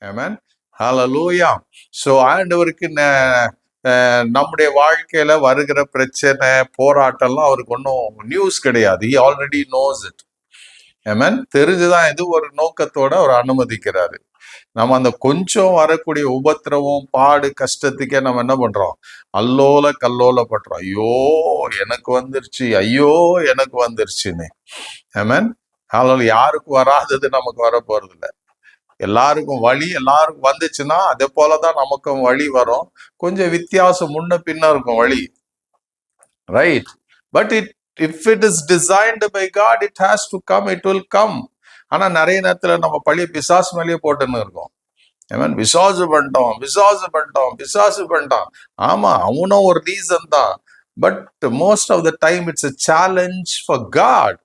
ஆமென். ஹalleluya. So ஆண்டவருக்கு நம்முடைய வாழ்க்கையில வருகிற பிரச்சனை போராட்டம்லாம் அவருக்கு ஒன்றும் நியூஸ் கிடையாது. He already knows it. ஆமென். தெரிஞ்சுதான் இது ஒரு நோக்கத்தோட அவர் அனுமதிக்கிறாரு. நம்ம அந்த கொஞ்சம் வரக்கூடிய உபத்திரவம் பாடு கஷ்டத்துக்கே நம்ம என்ன பண்றோம், அல்லோல கல்லோல பண்றோம். ஐயோ எனக்கு வந்துருச்சு, ஐயோ எனக்கு வந்துருச்சுன்னு. ஆமென். அதனால யாருக்கு வராதது நமக்கு வர போறது இல்லை. எல்லாருக்கும் வழி எல்லாருக்கும் வந்துச்சுன்னா அதே போலதான் நமக்கும் வழி வரும். கொஞ்சம் வித்தியாசம் முன்ன பின்ன இருக்கும் வழி, right? But if it is designed by God, it has to come, it will come. ஆனா நிறைய நேரத்துல நம்ம பழைய பிசாசு மேலேயே போட்டுன்னு இருக்கோம். விசுவாசு பண்ணிட்டோம், விசுவாசு பண்ணிட்டோம், விசுவாசு பண்ணிட்டான். ஆமா, அவனும் ஒரு ரீசன் தான். But most of the time it's a challenge for God.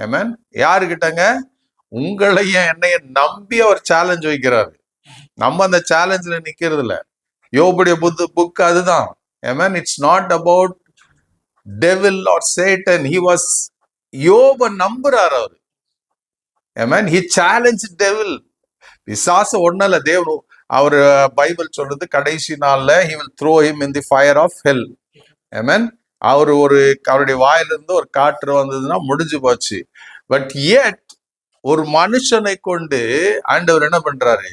Amen. யாருக்கிட்டங்க? உங்களையும் என்னைய நம்பி அவர் சேலஞ்ச் வைக்கிறாரு. நம்ம அந்த சேலஞ்சில் நிக்கிறது இல்ல. யோபுடைய புக் அதுதான். Amen. It's not about devil or Satan. He was யோப நம்புறாரு அவரு. ஆமென். He challenge devil. பிசாசு ஒண்ணல தேவன் அவர் பைபிள் சொல்றது கடைசி நாள்ல he will throw him in the fire of hell. ஆமென். அவருடைய வாயிலிருந்து ஒரு காற்று வந்ததுன்னா முடிஞ்சு போச்சு. பட் yet ஒரு மனுஷனை கொண்டு ஆண்டவர் என்ன பண்றாரு?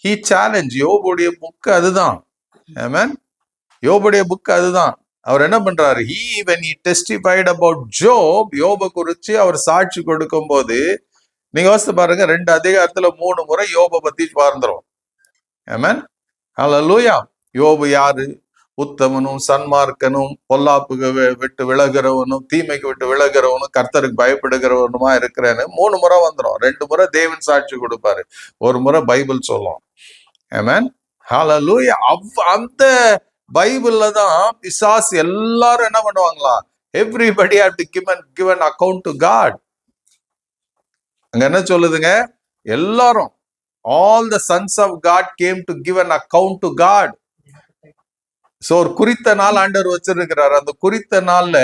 he challenge. யோபுடைய புக் அதுதான். ஆமென். யோபுடைய புக் அதுதான். அவர் என்ன பண்றாரு? when he testified about Job, யோப குறிச்சு அவர் சாட்சி கொடுக்கும் போது நீங்க யோசித்து பாருங்க, 2 அதிகாரத்துல 3 முறை யோப பத்தி பார்ந்துரும். ஆமென். ஹல்லேலூயா. யோபு யாரு? உத்தமனும் சன்மார்க்கனும் பொல்லாப்புக்கு விட்டு விலகிறவனும் தீமைக்கு விட்டு விலகிறவனும் கர்த்தருக்கு பயப்படுகிறவனுமா இருக்கிறேன்னு 3 முறை வந்துடும். 2 முறை தேவன் சாட்சி கொடுப்பாரு, 1 முறை பைபிள் சொல்லும். ஆமென். ஹல்லேலூயா. அந்த பைபிள்ல தான் பிசாசு எல்லாரும் என்ன பண்ணுவாங்களா? Everybody have to give an account to God. அங்க என்ன சொல்லுதுங்க? எல்லாரும் all the sons of God came to give an account to God. So ஒரு குறித்த நாள் ஆண்டவர் வச்சிருக்கிறார். அந்த குறித்த நாள்ல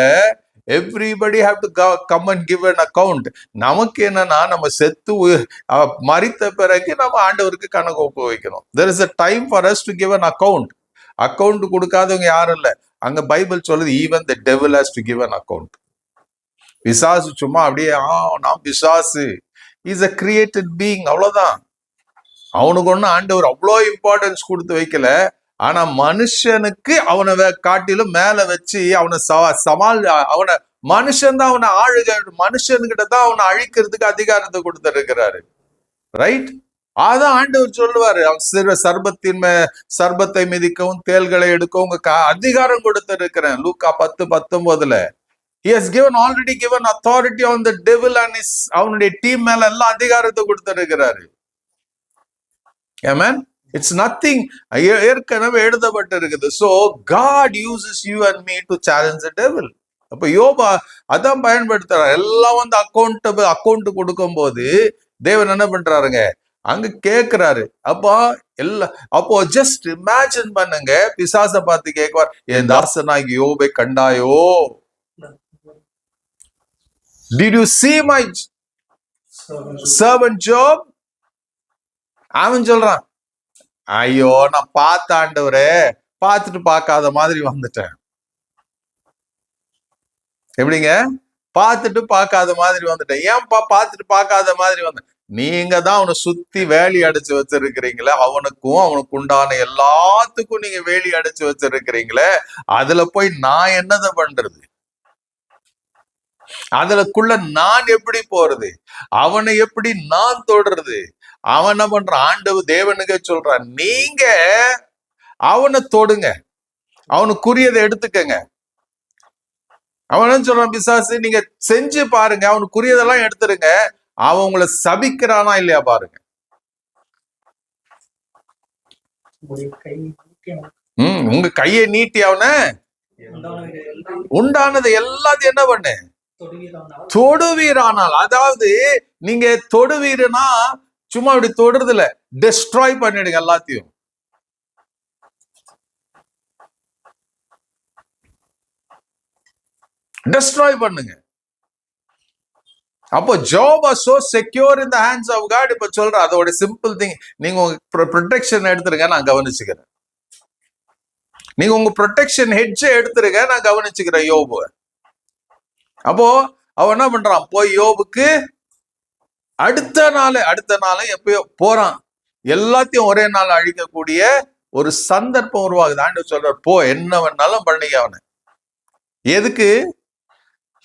everybody have to come and give an account. நமக்கு என்னன்னா, நம்ம செத்து மரித்த பிறகு நம்ம ஆண்டவருக்கு கணக்கு ஒப்பு வைக்கணும். There is a time for us to give an account. Account கொடுக்காதவங்க யாரும் இல்ல. அங்க பைபிள் சொல்லுது even the devil has to give an account. பிசாசு சும்மா அப்படியே நான் பிசாசு இஸ் a created being, அவ்வளவுதான். அவனுக்கு ஒண்ணு ஆண்டவர் அவ்வளோ இம்பார்ட்டன்ஸ் கொடுத்து வைக்கல. ஆனா மனுஷனுக்கு அவனை காட்டிலும் மேல வச்சு அவனை அவனை மனுஷன் தான் அவனை மனுஷன்கிட்ட தான் அவனை அழிக்கிறதுக்கு அதிகாரத்தை கொடுத்திருக்கிறாரு, ரைட்? அதான் ஆண்டவர் சொல்லுவாரு, அவன் சர்பத்தை மிதிக்கவும் தேள்களை எடுக்கவும் அதிகாரம் கொடுத்திருக்கிறேன். லூக்கா 10:19. He has already given authority on the devil and அவனுடைய டீம் மேல எல்லாம் அதிகாரத்தை கொடுத்திருக்கிறாரு. Amen. It's nothing. ஏற்கனவே எழுதப்பட்டிருக்குது. So God uses you and me to challenge the devil. அப்ப யோபா அதான் பயன்படுத்துறாரு. எல்லாம் வந்து அக்கௌண்ட் கொடுக்கும் போது தேவன் என்ன பண்றாருங்க? அங்க கேக்குறாரு. அப்போ ஜஸ்ட் இமேஜின் பண்ணுங்க, பிசாசை பார்த்து கேட்குவார், என் தாசனாகி யோபை கண்டாயோ? Did you see my servant Job? அவன் சொல்றான், ஐயோ நான் பார்த்த ஆண்டவரே, பார்த்துட்டு பார்க்காத மாதிரி வந்துட்டேன். எப்படிங்க? பார்த்துட்டு பார்க்காத மாதிரி வந்துட்டேன். ஏன்பா பார்த்துட்டு பார்க்காத மாதிரி வந்தேன்? நீங்க தான் அவனை சுத்தி வேலி அடைச்சு வச்சிருக்கிறீங்களே, அவனுக்கும் அவனுக்கு உண்டான எல்லாத்துக்கும் நீங்க வேலி அடைச்சு வச்சிருக்கிறீங்களே, அதுல போய் நான் என்னதை பண்றது? அதுலக்குள்ள நான் எப்படி போறது? அவனை எப்படி நான் தொடுறது? அவன் என்ன பண்றான்? ஆண்டவர் தேவனுக்கு சொல்றான், நீங்க அவனை தொடுங்க, அவனுக்குரியதை எடுத்துக்கங்க. அவன் சொல்றான், பிசாசு நீங்க செஞ்சு பாருங்க, அவனுக்குரியதெல்லாம் எடுத்துருங்க, அவன் உங்களை சபிக்கிறானா இல்லையா பாருங்க. உங்க கையை நீட்டி அவனை உண்டானது எல்லாத்தையும் என்ன பண்ணு? தொடுவீரானால். அதாவது நீங்க தொடுவீருனா சும்மா இப்படி தொடுறது இல்ல, டெஸ்ட்ராய் பண்ணிடுங்க எல்லாத்தையும். டெஸ்ட்ராய் பண்ணுங்க. அப்போ job was so secure in the hands of God. இப்ப சொல்ற அதோட சிம்பிள் திங், நீங்க உங்க ப்ரொடெக்ஷன் எடுத்துருங்க, நான் கவனிச்சுக்கிறேன். நீங்க உங்க ப்ரொடெக்ஷன் ஹெட்ஜை எடுத்துருங்க, நான் கவனிச்சுக்கிறேன் யோபு. அப்போ அவன் என்ன பண்றான், போய் யோபுக்கு அடுத்த நாள் எப்பயோ போறான். எல்லாத்தையும் ஒரே நாள் அழிக்கக்கூடிய ஒரு சந்தர்ப்பம் உருவாகுது. ஆண்டவர் சொல்றார், போ என்ன வேணாலும் பண்ணிக்க அவனை. எதுக்கு?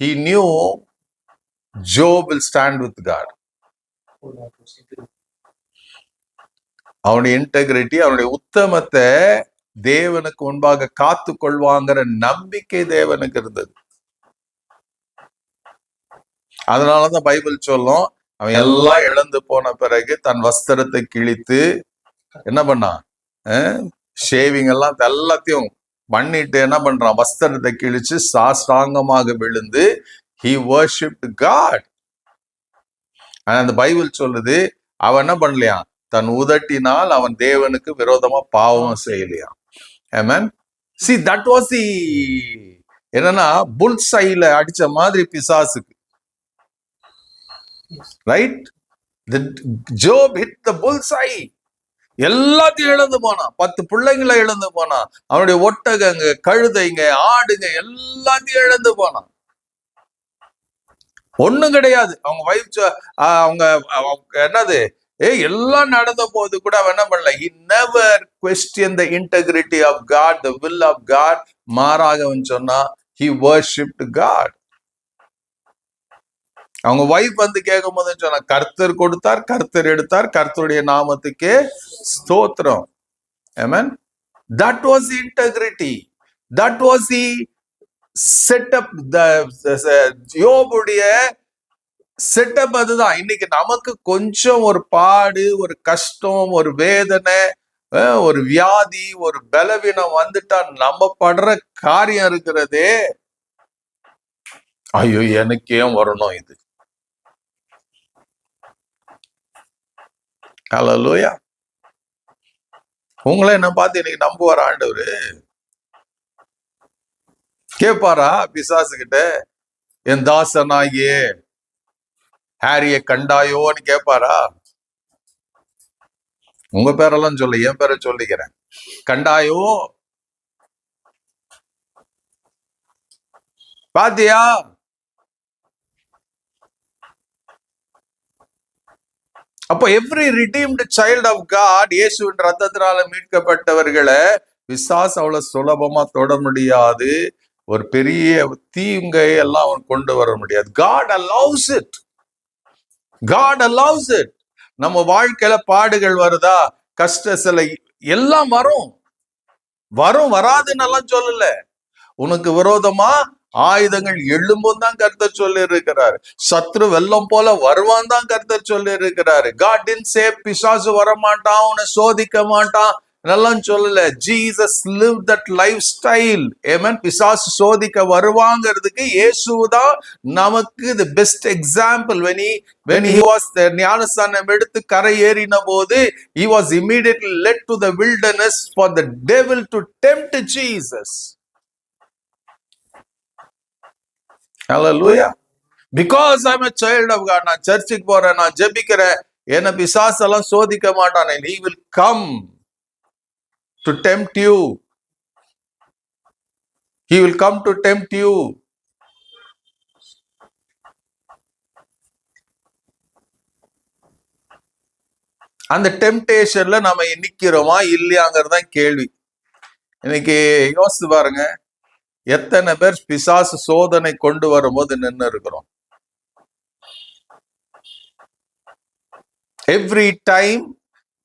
He knew Job will stand with God. அவனுடைய இன்டெகிரிட்டி, அவனுடைய உத்தமத்தை தேவனுக்கு முன்பாக காத்து கொள்வாங்கிற நம்பிக்கை தேவனுக்கு இருந்தது. அதனாலதான் பைபிள் சொல்லும், அவன் எல்லாம் இழந்து போன பிறகு தன் வஸ்திரத்தை கிழித்து என்ன பண்ணான், ஷேவிங் எல்லாம் எல்லாத்தையும் பண்ணிட்டு என்ன பண்றான், வஸ்திரத்தை கிழிச்சு சாஷ்டாங்கமாக விழுந்து he worshipped God. அந்த பைபிள் சொல்லுது, அவன் என்ன பண்ணலையா, தன் உதட்டினால் அவன் தேவனுக்கு விரோதமா பாவம் செய்யலையா. Amen. See, that was the என்னன்னா புல்சைல அடிச்ச மாதிரி பிசாசுக்கு, right? Job hit the bullseye. எல்லாத்தையும் இழந்து போனான். 10 பிள்ளைங்களை இழந்து போனான். அவனுடைய ஒட்டகங்க, கழுதைங்க, ஆடுங்க எல்லாத்தையும் இழந்து போனான். ஒண்ணும் கிடையாது. அவங்க வைஃப் அவங்க என்னது எல்லாம் நடந்த போது கூட அவன் என்ன பண்ணல, he never questioned the integrity of God, the will of God. மாறாக அவன் சொன்னா he worshipped God. அவங்க வைஃப் வந்து கேட்கும் போது சொன்னா, கர்த்தர் கொடுத்தார், கர்த்தர் எடுத்தார், கர்த்தருடைய நாமத்துக்கே ஸ்தோத்திரம். Amen. That was the integrity. That was the setup. யோபுடைய செட்டப் அதுதான். இன்னைக்கு நமக்கு கொஞ்சம் ஒரு பாடு, ஒரு கஷ்டம், ஒரு வேதனை, ஒரு வியாதி, ஒரு பலவீனம் வந்துட்டா நம்ம படுற காரியம் இருக்கிறதே, ஐயோ எனக்கு ஏன் வரணும் இது. ஹல்லேலூயா. உங்களே என்ன பார்த்து இன்னைக்கு நம்புவார் ஆண்டவரு? கேட்பாரா பிசாசு கிட்ட, என் தாசனாகியே ஹாரிய கண்டாயோன்னு கேட்பாரா? உங்க பேரெல்லாம் சொல்ல, என் பேரை சொல்லிக்கிறேன். கண்டாயோ, பாத்தியா? அப்போ every redeemed child of God, இயேசுவின் ரத்தத்தினால மீட்கப்பட்டவர்களை பிசாசு அவ்வளவு சுலபமா தொட முடியாது. ஒரு பெரிய தீங்கை எல்லாம் அவன் கொண்டு வர முடியாது. God allows it. God allows it. நம்ம வாழ்க்கையில பாடுகள் வருதா, கஷ்ட சிலை எல்லாம் வரும், வராதுன்னு எல்லாம் சொல்லல. உனக்கு விரோதமா ஆயுதங்கள் எழும்பும் தான் கர்த்தர் சொல்லி இருக்கிறாரு. சத்ரு வெள்ளம் போல வருவான் தான் கர்த்தர் சொல்லி இருக்கிறாரு. God didn't say பிசாசு வரமாட்டான், உன்னை சோதிக்க மாட்டான் எல்லாம் சொல்லல. Jesus lived that lifestyle. Amen. பிசாசு சோதிக்க வருவாங்கிறதுக்கு இயேசுதான் நமக்கு the best example. when he was ஞானஸ்நானம் எடுத்து கரை ஏறின போது he was immediately led to the wilderness for the devil to tempt Jesus. Hallelujah. Because I'm a child of God. நான் சர்ச்சுக்கு போறேன், நான் ஜெபிக்கிறேன், என்ன பிசாசு எல்லாம் சோதிக்க மாட்டான். he will come to tempt you. He will come to tempt you. அந்த டெம்டேஷன்ல நாம நிக்கிறோமா இல்லையாங்கிறதான் கேள்வி. இன்னைக்கு யோசித்து பாருங்க, எத்தனை பேர் பிசாசு சோதனை கொண்டு வரும்போது நின்று இருக்கிறோம். எவ்ரி டைம்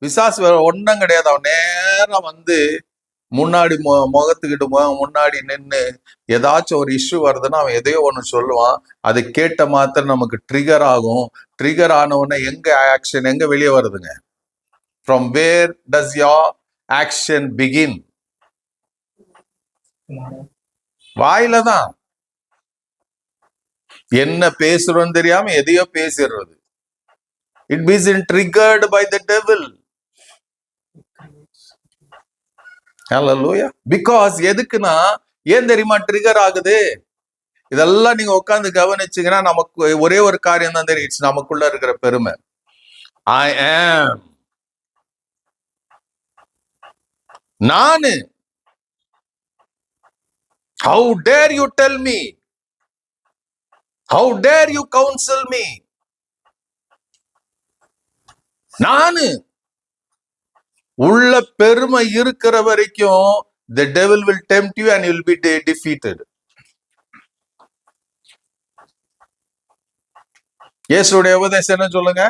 பிசாசு வேற ஒன்றும் கிடையாது. அவன் நேரம் வந்து முன்னாடி முகத்துக்கிட்டு முன்னாடி நின்று ஏதாச்சும் ஒரு இஷ்யூ வருதுன்னா அவன் எதையோ ஒன்று சொல்லுவான். அது கேட்ட மாத்திரம் நமக்கு ட்ரிகர் ஆகும். ட்ரிகர் ஆன உடனே எங்க ஆக்ஷன் எங்க வெளியே வருதுங்க? From where does your action begin? வாயில தான். என்ன பேசுறோன்னு தெரியாம எதையோ பேசிடுறது. It bees in triggered by the devil. Hallelujah. Because எதுக்குன்னா ஏன் தெரியுமா ட்ரிகர் ஆகுது? இதெல்லாம் நீங்க உட்கார்ந்து கவனிச்சீங்கன்னா நமக்கு ஒரே ஒரு காரியம் தான் தெரியும், நமக்குள்ள இருக்கிற பெருமை. ஐ ஆம், நானு. How dare you tell me, how dare you counsel me. நானு. உள்ள பெருமை இருக்கிற வரைக்கும் the devil will tempt you and you will be defeated. இயேசுடைய உபதேசம் என்ன சொல்லுங்க?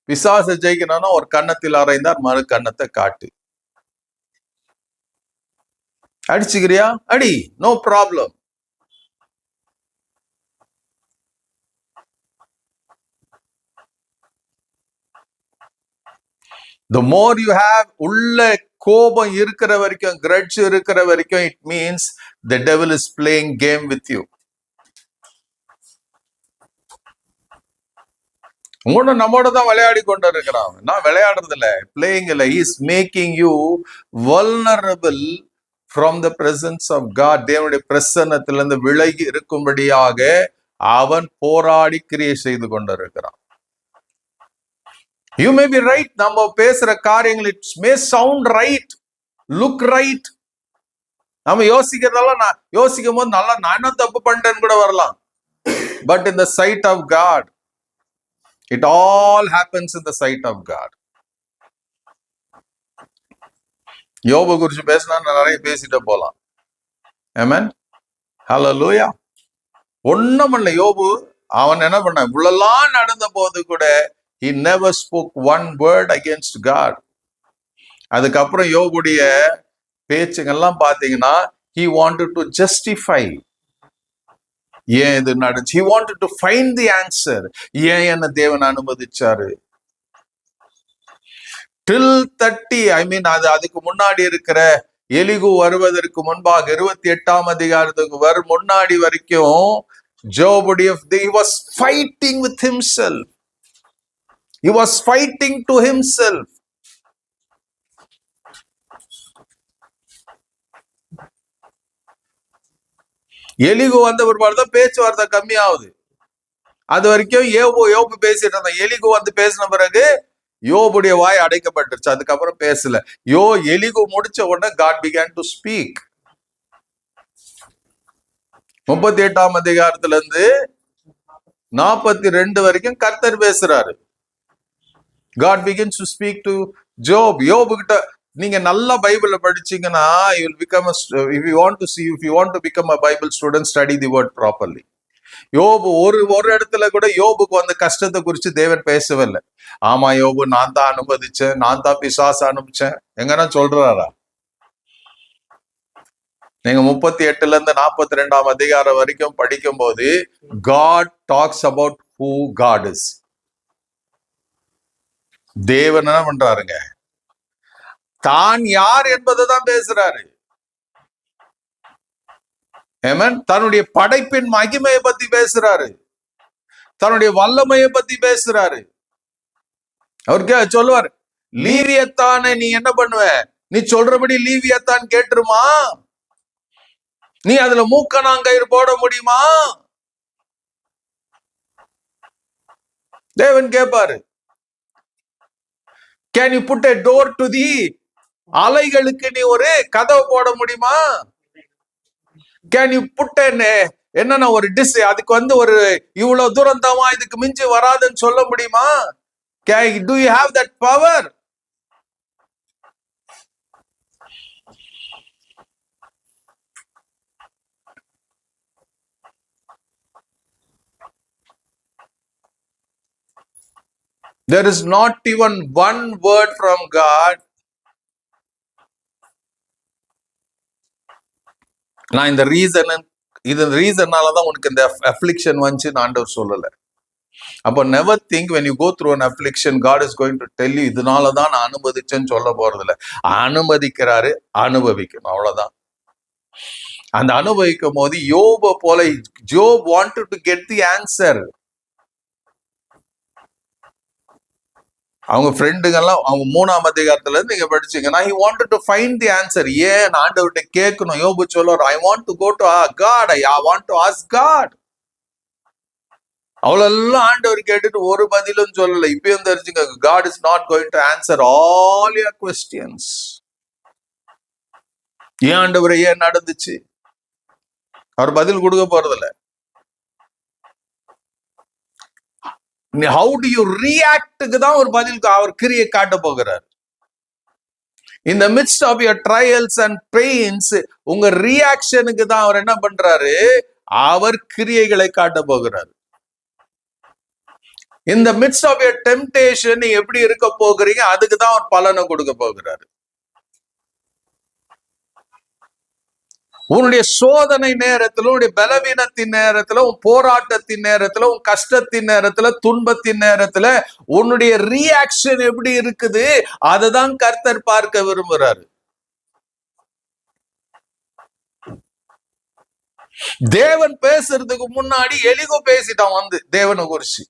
பிசாசை ஜெயிக்கணும்னா ஒரு கன்னத்தில் அறைந்தார், மறு கன்னத்தை காட்டு. அடிச்சுக்கிறியா? அடி, no problem. The more you have, உள்ள கோபம் இருக்கிற வரைக்கும், grudge இருக்கிற வரைக்கும், it means the devil is playing game with you. உங்களோட நம்மோட தான் விளையாடி கொண்டு இருக்கிறான். நான் விளையாடுறது இல்ல, பிளேயிங் இல்ல. He is making you vulnerable from the presence of God. தேவனுடைய பிரசன்னத்திலிருந்து விலகி இருக்கும்படியாக அவன் போராடி கிரியை செய்து கொண்டு இருக்கிறான். You may be right. நம்ம பேசுற காரியங்கள் it may sound right, look right. நம்ம யோசிக்கிறதெல்லாம், நான் யோசிக்கும் போது நல்லா நான் என்ன தப்பு பண்ணிட்டேன்னு கூட வரலாம். But in the sight of God, it all happens in the sight of God. யோபு குறிச்சு பேசினா நிறைய பேசிட்டு போலாம். ஆமென், ஹல்லேலூயா. ஒண்ணும் இல்ல யோபு, அவன் என்ன பண்ண, இவ்வளவு நடந்த போது கூட he never spoke one word against God. அதுக்கப்புறம் யோபுடைய பேச்சுங்கெல்லாம் பாத்தீங்கன்னா he wanted to justify. ஏன் இது நடந்துச்சு? he wanted to find the answer. ஏன் என்ன தேவன் அனுமதிச்சாரு? till 30, I mean அதுக்கு முன்னாடி இருக்கிற எலிகு வருவதற்கு முன்பாக 28ஆம் அதிகாரத்துக்கு முன்னாடி வரைக்கும் ஜோபுடைய he was fighting with himself. He was fighting to himself. Elihu வந்த பிற்பாடுதான் பேச்சுவார்த்தை கம்மியாகுது. அது வரைக்கும் யோபு பேசிட்டு இருந்தான். எலிகு வந்து பேசின பிறகு யோபுடைய வாய் அடைக்கப்பட்டுருச்சு. அதுக்கப்புறம் பேசல. எலிகு முடிச்ச உடனே God began to speak. 38ஆம் அதிகாரத்துல இருந்து 42 வரைக்கும் கர்த்தர் பேசுறாரு. God begins to speak to Job. யோபு கிட்ட நீங்க நல்லா பைபிள படிச்சீங்கன்னா you will become if you want to become a Bible student, study the word properly. யோபு ஒரு இடத்துல கூட யோபுக்கு வந்து கஷ்டத்தை குறித்து தேவன் பேசவே இல்லை. ஆமா யோபு, நான் தான் அனுமதிச்சேன், நான் தான் பிசாசு அனுப்பிச்சேன், எங்கன்னா சொல்றாரா? நீங்க 38ல இருந்து 42ஆம் அதிகாரம் வரைக்கும் படிக்கும் போது God talks about who God is. தேவன் என்ன பண்றாருங்க, தான் யார் என்பதை தான் பேசுறாரு. தன்னுடைய படைப்பின் மகிமையை பத்தி பேசுறாரு, தன்னுடைய வல்லமையை பத்தி பேசுறாரு. அவருக்கு சொல்லுவார், லீவியத்தானே நீ என்ன பண்ணுவ, நீ சொல்றபடி லீவியத்தான் கேட்டுருமா, நீ அதுல மூக்கணாங்கயிறு போட முடியுமா? தேவன் கேட்பாரு. Can you put a door to the, அலைகளுக்கு நீ ஒரு கதவு போட முடியுமா? கேன் யூ புட் என்னன்னா ஒரு டிஸ், அதுக்கு வந்து ஒரு இவ்வளவு தூரம் தாமா, இதுக்கு மிஞ்சி வராதுன்னு சொல்ல முடியுமா? Do you have that power? There is not even one word from God. நான் இந்த ரீசன்னாலதான் உனக்கு இந்த அஃப்ளிக்ஷன் வந்துச்சு ஆண்டவர் சொல்லல. அப்போ never think when you go through an affliction God is going to tell you இதனாலதான் நான் அனுமதிச்சேன்னு சொல்ல போறது இல்லை. அனுமதிக்கிறாரு, அனுபவிக்கணும், அவ்வளவுதான். அந்த அனுபவிக்கும் போது யோபு போல Job wanted to get the answer. அவங்க ஃப்ரெண்டுங்கெல்லாம் அவங்க 3ஆம் அதிகாரத்துல இருந்து நீங்க படிச்சீங்கன்னா he wanted to find the answer. ஏன் ஆண்டவர்கிட்ட கேட்கணும்? யோபு சொல்லுவார், I want to go to God, I want to ask God. அவ்வளவு ஆண்டவர் கேட்டுட்டு ஒரு பதிலும் சொல்லல. இப்பயும் தெரிஞ்சுங்க, God is not going to answer all your questions. ஏன் ஆண்டவரே ஏன் நடந்துச்சு? அவர் பதில் கொடுக்க போறதில்ல. How do you react தான் ஒரு பதில் அவர் கிரியை காட்ட போகிறார். In the midst of your trials and pains, உங்க ரியாக்ஷனுக்கு தான் அவர் என்ன பண்றாரு? அவர் கிரியைகளை காட்ட போகிறார். In the midst of your temptation, நீ எப்படி இருக்க போகிறீங்க, அதுக்கு தான் அவர் பலனை கொடுக்க போகிறாரு. உன்னுடைய சோதனை நேரத்துல, உன்னுடைய பலவீனத்தின் நேரத்துல, உன் போராட்டத்தின் நேரத்துல, உன் கஷ்டத்தின் நேரத்துல, துன்பத்தின் நேரத்துல உன்னுடைய ரியாக்ஷன் எப்படி இருக்குது, அதுதான் கர்த்தர் பார்க்க விரும்புறாரு. தேவன் பேசுறதுக்கு முன்னாடி எலிகோ பேசிட்டான் வந்து தேவனை குறிச்சு.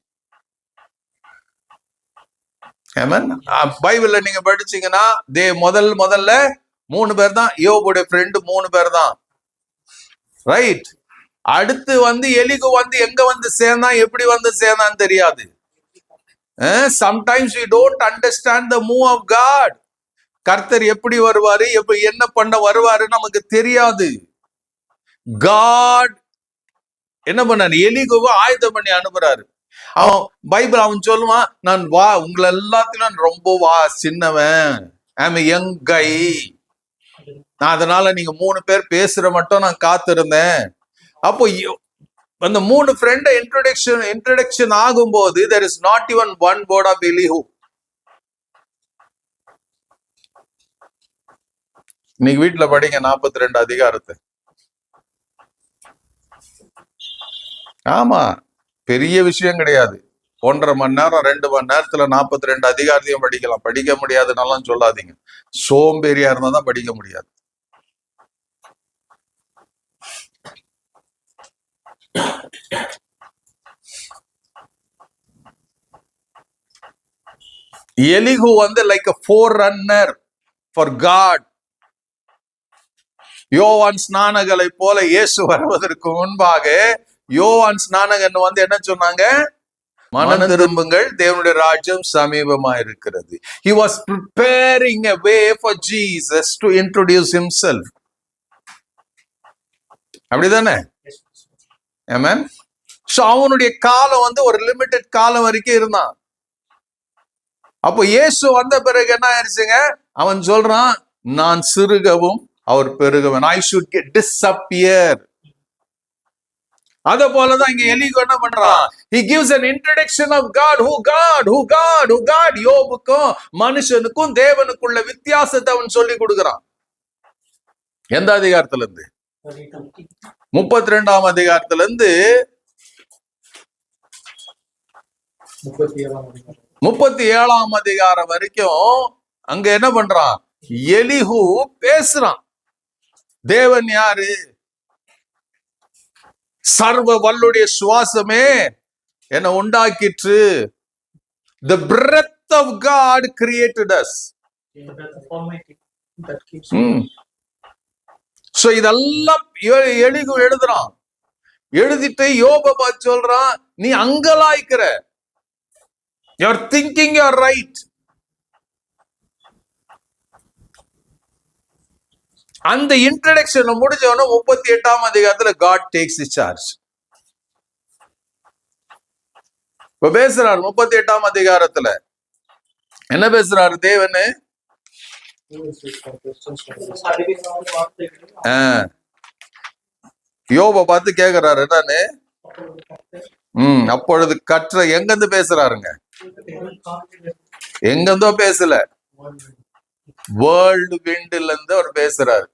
பைபிள்ல நீங்க படிச்சீங்கன்னா முதல்ல 3 பேர் தான், யோபுடைய ஃப்ரெண்டு 3 பேர் தான், ரைட்? அடுத்து வந்து எலிகு வந்து எங்க வந்து சேர்ந்தான், எப்படி வந்து சேர்ந்தான்னு தெரியாது. Sometimes we don't understand the move of God. கர்த்தர் எப்படி வருவாரு, எப்படி என்ன பண்ண வருவாரு நமக்கு தெரியாது. God என்ன பண்ணாரு? எலிகுவை ஆயுதம் பண்ணி அனுப்புறாரு. அவன் பைபிள் அவன் சொல்லுவான், நான் உங்களை எல்லாத்திலும் ரொம்ப சின்னவன், யங் கை, நான் அதனால நீங்க 3 பேர் பேசுற மட்டும் நான் காத்திருந்தேன். அப்போ அந்த 3 ஃப்ரெண்ட் இன்ட்ரோடக்ஷன் ஆகும்போது there is not even one word of Elihu. இன்னைக்கு வீட்டுல படிங்க 42 அதிகாரத்தை. ஆமா, பெரிய விஷயம் கிடையாது. 1.5 மணி நேரம் 2 மணி நேரத்துல 42 அதிகாரத்தையும் படிக்கலாம். படிக்க முடியாதுன்னாலும் சொல்லாதீங்க. சோம்பேறியா இருந்தா தான் படிக்க முடியாது. எலிகு வந்து like a forerunner for God. யோவான் ஸ்நானகனை போல இயேசு வருவதற்கு முன்பாக யோவான் ஸ்நானகன் வந்து என்ன சொன்னாங்க? மனம் திரும்புங்கள், தேவனுடைய ராஜ்யம் சமீபமா இருக்கிறது. He was preparing a way for Jesus to introduce himself. அப்படிதானே? ஆமென். சோ அவனுடைய காலம் வந்து ஒரு லிமிட்டட் காலம் வரைக்கும் இருந்தான். அப்போ இயேசு வந்த பிறகு என்ன ஆயிடுச்சுங்க? அவன் சொல்றான், நான் சிறுகவும் அவர் பெருகவும், I should disappear. அத போலதான் இங்க எலிகு என்ன பண்றான்? He gives an introduction of God. Who God. யோபுக்கும் மனுஷனுக்கும் தேவனுக்குள்ள வித்தியாசத்தை அவன் சொல்லி கொடுக்கிறான். எந்த அதிகாரத்துல இருந்து? 32ஆம் அதிகாரத்துல இருந்து 37ஆம் அதிகாரம் வரைக்கும் அங்க என்ன பண்றான்? எலிகு பேசுறான். தேவன் யாரு? சர்வ வல்லுடைய சுவாசமே என்ன உண்டாக்கிற்று. The breath of God created us. So இதெல்லாம் எலிகு எழுதுறான். எழுதிட்டு யோபை பார்த்து சொல்றான், நீ அங்கலாய்க்கிற, you're thinking you're right. அந்த இன்ட்ரோடக்ஷன் முடிஞ்சவன 38ஆம் அதிகாரத்துல God takes the charge. இப்ப பேசுறாரு 38ஆம் அதிகாரத்துல என்ன பேசுறாரு தேவனு? யோபை பார்த்து கேக்குறாரு என்னன்னு? அப்பொழுது கற்ற எங்கிருந்து பேசுறாருங்க? எங்கிருந்தோ பேசல, வேர்ல்டு விண்ட்ல இருந்து அவர் பேசுறாரு.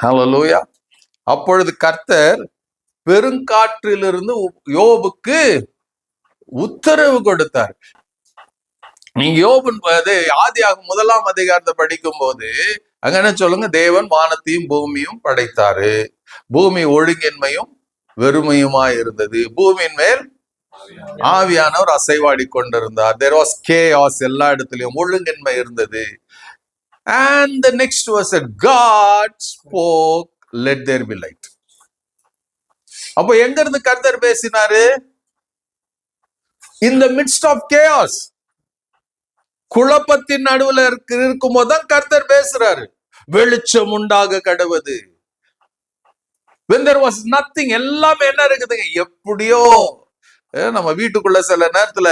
ஹல்லேலூயா. அப்பொழுது கர்த்தர் பெருங்காற்றிலிருந்து யோபுக்கு உத்தரவு கொடுத்தார். நீங்க யோபு ஆதியாகமம் 1ஆம் அதிகாரத்தை படிக்கும் போது அங்க என்ன சொல்லுங்க? தேவன் வானத்தையும் பூமியும் படைத்தாரு, பூமி ஒழுங்கின்மையும் வெறுமையுமா இருந்தது, பூமியின் மேல் ஆவியானவர் அசைவாடி கொண்டிருந்தார். there was chaos, எல்லா இடத்துலயும் ஒழுங்கின்மை இருந்தது. and the next was that God spoke, let there be light. அப்போ எங்க இருந்து கர்த்தர் பேசினாரு? in the midst of chaos, குழப்பத்தின் நடுவுல இருக்கும் போதுதான் கர்த்தர் பேசுறாரு. வெளிச்சம் உண்டாக கடவுது. when there was nothing, எல்லாமே என்ன இருக்குதுங்க, எப்படியோ. நம்ம வீட்டுக்குள்ள சில நேரத்துல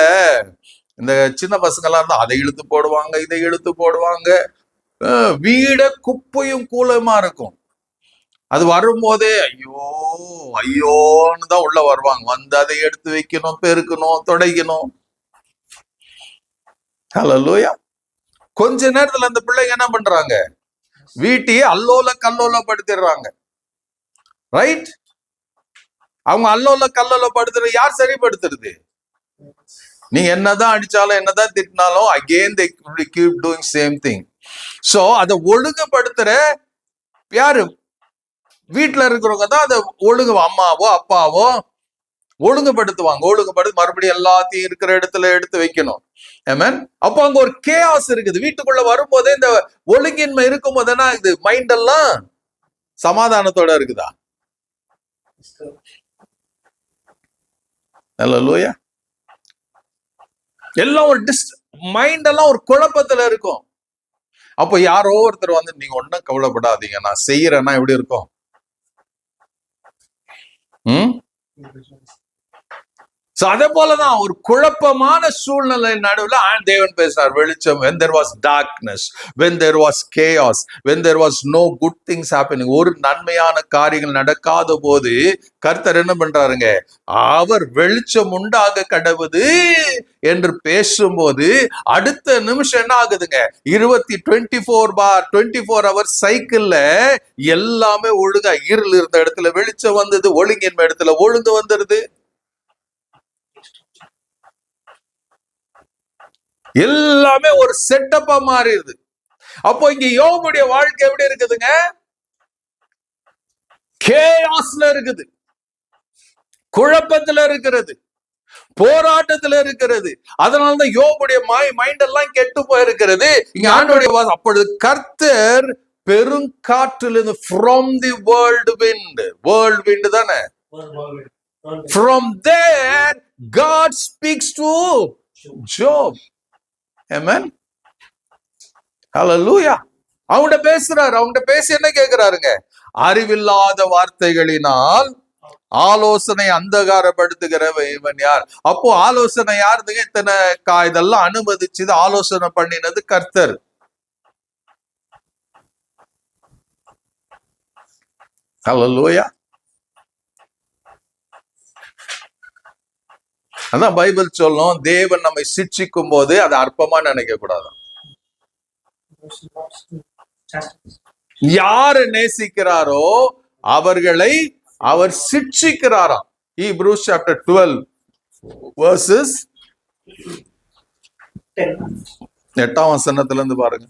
இந்த சின்ன பசங்க எல்லாம் இருந்தா அதை இழுத்து போடுவாங்க, இதை இழுத்து போடுவாங்க, வீட குப்பையும் கூலமா இருக்கும். அது வரும்போதே ஐயோ ஐயோன்னு தான் உள்ள வருவாங்க. வந்து அதை எடுத்து வைக்கணும், பெருக்கணும், துடைக்கணும். ஹல்லேலூயா. கொஞ்ச நேரத்துல அந்த பிள்ளைங்க என்ன பண்றாங்க, வீட்டையே அல்லோல கல்லோல படுத்திடுறாங்க. ரைட்? அவங்க அல்லோல கல்லோல படுத்துறது யார் சரிப்படுத்துறது? நீங்க என்னதான் அடிச்சாலும் என்னதான் திட்டினாலும் again they keep doing same thing. So அதை ஒழுங்குபடுத்துற யாரு? வீட்டுல இருக்கிறவங்க தான் அதை அம்மாவோ அப்பாவோ ஒழுங்குபடுத்துவாங்க. ஒழுங்குபடுத்தி மறுபடியும் எல்லாத்தையும் இருக்கிற இடத்துல எடுத்து வைக்கணும். ஆமென். அப்போ அங்க ஒரு கேஆஸ் இருக்குது. வீட்டுக்குள்ள வரும்போதே இந்த ஒழுங்கின்மை இருக்கும் போது என்ன ஆகுது? மைண்ட் எல்லாம் சமாதானத்தோட இருக்குதா? ஹல்லேலூயா. எல்லாம் ஒரு மைண்ட் எல்லாம் ஒரு குழப்பத்துல இருக்கும். அப்போ யாரோ ஒருத்தர் வந்து நீங்க ஒன்னும் கவலைப்படாதீங்க, நான் செய்யறேன்னா எப்படி இருக்கும்? அதே போலதான் ஒரு குழப்பமான சூழ்நிலை நடுவுல தேவன் பேசினார். வெளிச்சம். when there was darkness, when there was chaos, when there was no good things happening, ஒரு நன்மையான காரியங்கள் நடக்காத போது கர்த்தர் என்ன பண்றாருங்க, அவர் வெளிச்சம் உண்டாக கடவுது என்று பேசும்போது அடுத்த நிமிஷம் என்ன ஆகுதுங்க, 24 ஹவர்ஸ் சைக்கிள்ல எல்லாமே ஒழுங்கா, இருள் இருந்த இடத்துல வெளிச்சம் வந்தது, ஒழுங்கின்மை இடத்துல ஒழுங்கு வந்துருது. எல்லாமே ஒரு செட்டப்பா மாறிடுது. அப்போ இங்க யோபுடைய வாழ்க்கை எப்படி இருக்குதுங்க? கேயாஸ்ல இருக்குது, குழப்பத்துல இருக்கிறது, போராட்டத்துல இருக்கிறது. அதனாலதான் யோபுடைய மைண்ட் எல்லாம் கெட்டு போயிருக்கிறது. இங்க ஆண்டவருடைய அப்பொழுது கர்த்தர் பெருங்காற்றிலிருந்து from the world wind தானே, from there God speaks to Job. Amen. Hallelujah. அவங்கள்ட்ட பேசுறாரு. அவங்கள்ட்ட பேசி என்ன கேட்கிறாருங்க, அறிவில்லாத வார்த்தைகளினால் ஆலோசனை அந்தகாரப்படுத்துகிறவன் இவன் யார்? அப்போ ஆலோசனை யாருதுங்க? இத்தனை இதெல்லாம் அனுமதிச்சது, ஆலோசனை பண்ணினது கர்த்தர். ஹல்லேலூயா. அதான் பைபிள் சொல்லும், தேவன் நம்மை சிட்சிக்கும் போது அதை அற்பமா நினைக்க கூடாது. யாரு நேசிக்கிறாரோ அவர்களை அவர் சிட்சிக்கிறாராம். Hebrews chapter 12 verses 8ஆம் வசனத்துல இருந்து பாருங்க.